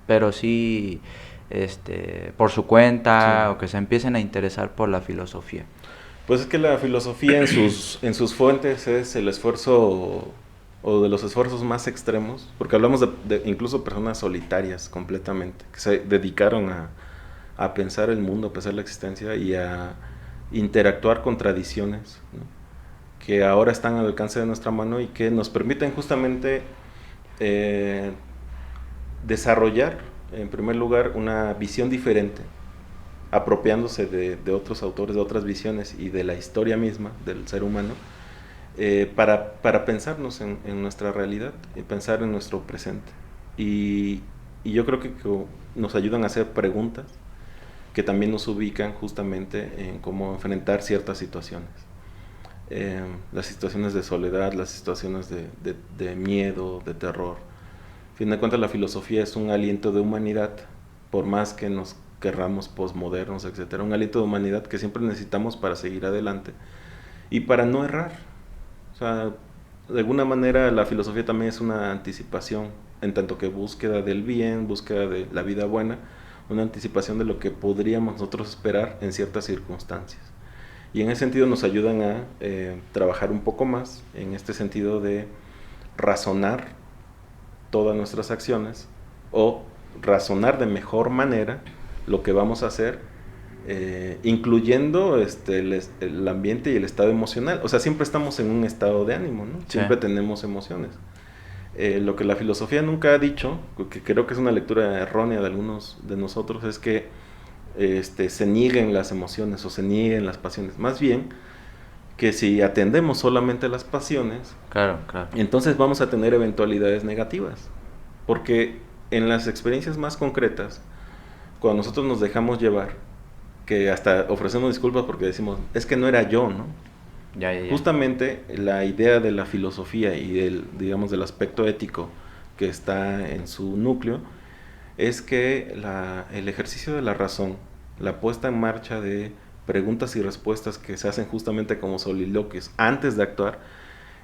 pero sí por su cuenta Sí. o que se empiecen a interesar por la filosofía. Pues es que la filosofía en sus fuentes es el esfuerzo o de los esfuerzos más extremos, porque hablamos de incluso personas solitarias completamente, que se dedicaron a pensar el mundo, a pensar la existencia y a interactuar con tradiciones, ¿no? Que ahora están al alcance de nuestra mano y que nos permiten justamente eh, desarrollar, en primer lugar, una visión diferente, apropiándose de otros autores, de otras visiones y de la historia misma del ser humano, para pensarnos en nuestra realidad y pensar en nuestro presente. Y yo creo que nos ayudan a hacer preguntas que también nos ubican justamente en cómo enfrentar ciertas situaciones. Las situaciones de soledad, las situaciones de miedo, de terror. A fin de cuentas, la filosofía es un aliento de humanidad, por más que nos querramos posmodernos, etcétera, un aliento de humanidad que siempre necesitamos para seguir adelante y para no errar. O sea, de alguna manera la filosofía también es una anticipación, en tanto que búsqueda del bien, búsqueda de la vida buena, una anticipación de lo que podríamos nosotros esperar en ciertas circunstancias. Y en ese sentido nos ayudan a trabajar un poco más, en este sentido de razonar todas nuestras acciones o razonar de mejor manera lo que vamos a hacer, incluyendo el ambiente y el estado emocional. O sea, siempre estamos en un estado de ánimo, ¿no? Siempre tenemos emociones. Lo que la filosofía nunca ha dicho, que creo que es una lectura errónea de algunos de nosotros, es que se nieguen las emociones o se nieguen las pasiones. Más bien, que si atendemos solamente las pasiones, Claro, claro. entonces vamos a tener eventualidades negativas. Porque en las experiencias más concretas, cuando nosotros nos dejamos llevar, que hasta ofrecemos disculpas porque decimos, es que no era yo, ¿no? Ya. Justamente la idea de la filosofía y digamos, del aspecto ético que está en su núcleo, es que el ejercicio de la razón, la puesta en marcha de preguntas y respuestas que se hacen justamente como soliloquios antes de actuar,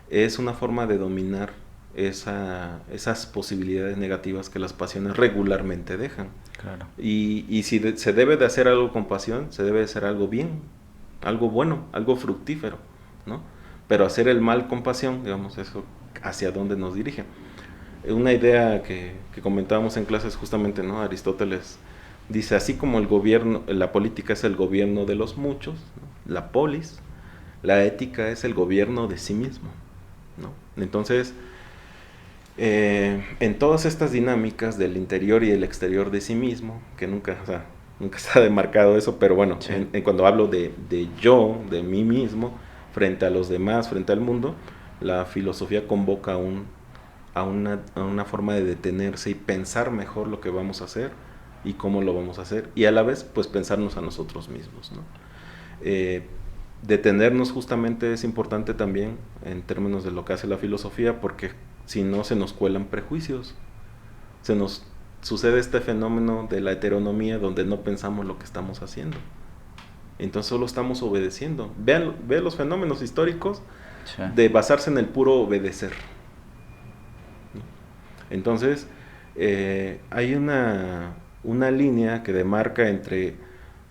es una forma de dominar esas posibilidades negativas que las pasiones regularmente dejan. Claro. Y si se debe de hacer algo con pasión, se debe de hacer algo bien, algo bueno, algo fructífero, ¿no? Pero hacer el mal con pasión, digamos, eso hacia dónde nos dirige. Una idea que comentábamos en clases justamente, ¿no? Aristóteles dice, así como el gobierno, la política es el gobierno de los muchos, ¿no? La polis, la ética es el gobierno de sí mismo, ¿no? Entonces, en todas estas dinámicas del interior y el exterior de sí mismo, que nunca está demarcado eso, pero bueno, Sí. cuando hablo de yo, de mí mismo, frente a los demás, frente al mundo, la filosofía convoca a una forma de detenerse y pensar mejor lo que vamos a hacer y cómo lo vamos a hacer, y a la vez, pues pensarnos a nosotros mismos, ¿no? Detenernos justamente es importante también en términos de lo que hace la filosofía, porque si no se nos cuelan prejuicios, se nos sucede este fenómeno de la heteronomía donde no pensamos lo que estamos haciendo, entonces solo estamos obedeciendo. Vean los fenómenos históricos de basarse en el puro obedecer. Entonces hay una línea que demarca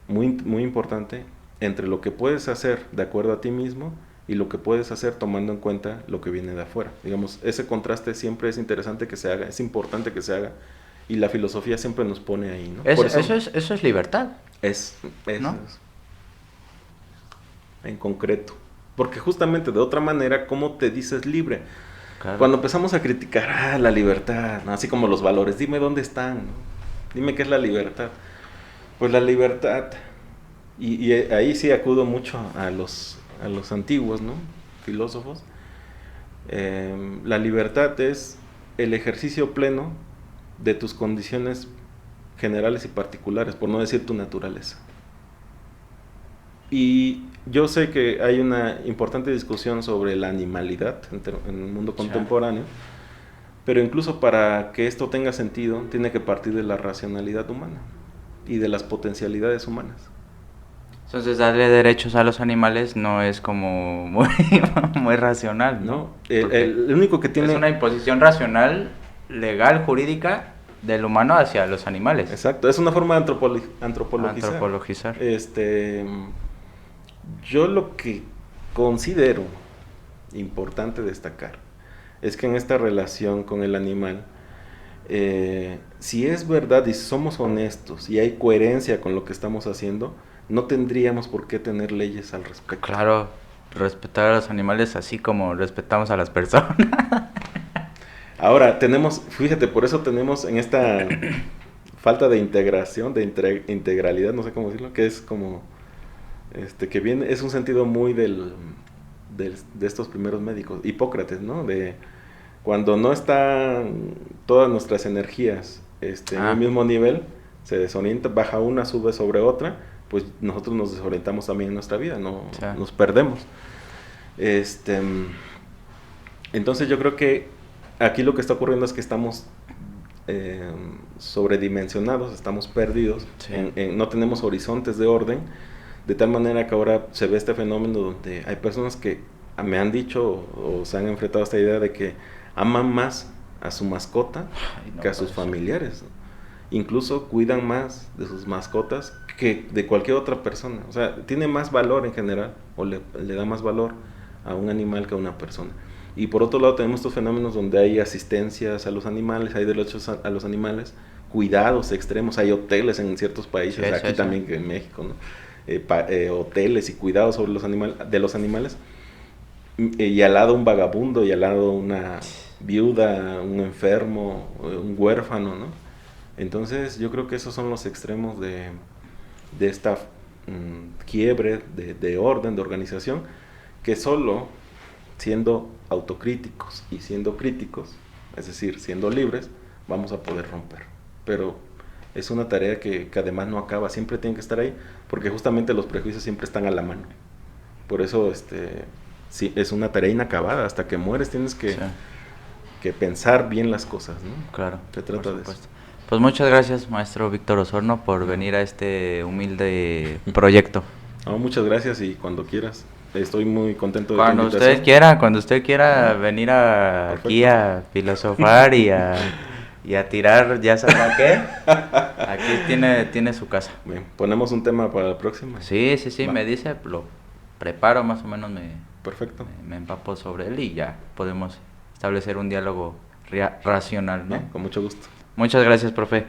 muy importante entre lo que puedes hacer de acuerdo a ti mismo y lo que puedes hacer tomando en cuenta lo que viene de afuera. Digamos, ese contraste siempre es interesante que se haga, es importante que se haga, y la filosofía siempre nos pone ahí, ¿no? Por Eso es libertad. ¿No? En concreto. Porque justamente de otra manera, ¿cómo te dices libre? Claro. Cuando empezamos a criticar la libertad, ¿no? Así como los valores, dime dónde están, ¿no? Dime qué es la libertad. Pues la libertad, y ahí sí acudo mucho a los antiguos, ¿no? Filósofos. La libertad es el ejercicio pleno de tus condiciones generales y particulares, por no decir tu naturaleza. Y yo sé que hay una importante discusión sobre la animalidad en el mundo contemporáneo, Pero incluso para que esto tenga sentido, tiene que partir de la racionalidad humana y de las potencialidades humanas. Entonces, darle derechos a los animales no es como muy racional, ¿no? ¿No? El único que tiene... Es una imposición racional, legal, jurídica, del humano hacia los animales. Exacto, es una forma de antropologizar. Antropologizar. Yo lo que considero importante destacar es que en esta relación con el animal, si es verdad y somos honestos y hay coherencia con lo que estamos haciendo, no tendríamos por qué tener leyes al respecto. Claro, respetar a los animales así como respetamos a las personas. Ahora, fíjate, por eso tenemos en esta falta de integración, de integralidad, no sé cómo decirlo, que es como, que viene, es un sentido muy de estos primeros médicos, Hipócrates, ¿no? De cuando no están todas nuestras energías en el mismo nivel, se desorienta, baja una, sube sobre otra, pues nosotros nos desorientamos también en nuestra vida, no nos perdemos. Entonces yo creo que aquí lo que está ocurriendo es que estamos sobredimensionados, estamos perdidos, Sí. no tenemos horizontes de orden, de tal manera que ahora se ve este fenómeno donde hay personas que me han dicho o se han enfrentado a esta idea de que aman más a su mascota que a sus familiares. Incluso cuidan más de sus mascotas que de cualquier otra persona. O sea, tiene más valor en general, o le da más valor a un animal que a una persona. Y por otro lado tenemos estos fenómenos donde hay asistencias a los animales, hay derechos a los animales, cuidados extremos, hay hoteles en ciertos países, Sí, aquí también que en México, ¿no? Hoteles y cuidados sobre de los animales, y al lado un vagabundo, y al lado una viuda, un enfermo, un huérfano, ¿no? Entonces yo creo que esos son los extremos de esta quiebre de orden, de organización, que solo siendo autocríticos y siendo críticos, es decir, siendo libres, vamos a poder romper. Pero es una tarea que además no acaba, siempre tiene que estar ahí, porque justamente los prejuicios siempre están a la mano. Por eso sí, es una tarea inacabada, hasta que mueres tienes que pensar bien las cosas, ¿no? Claro, se trata de eso. Pues muchas gracias, maestro Víctor Osorno, por venir a este humilde proyecto. No, muchas gracias, y cuando quieras. Estoy muy contento de Cuando usted quiera venir aquí a filosofar y a tirar, ya sabrá qué. Aquí tiene su casa. Bien, ponemos un tema para la próxima. Sí, ¿Va? me dice, lo preparo más o menos, Perfecto. me empapo sobre él y ya podemos establecer un diálogo racional, ¿no? Bien, con mucho gusto. Muchas gracias, profe.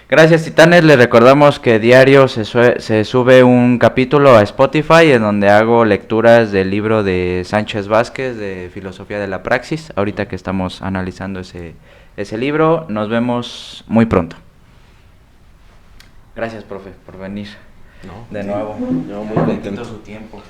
Gracias, Titanes. Les recordamos que diario se sube un capítulo a Spotify en donde hago lecturas del libro de Sánchez Vázquez de Filosofía de la Praxis. Ahorita que estamos analizando ese libro, nos vemos muy pronto. Gracias, profe, por venir de nuevo. Yo muy contento. Su tiempo.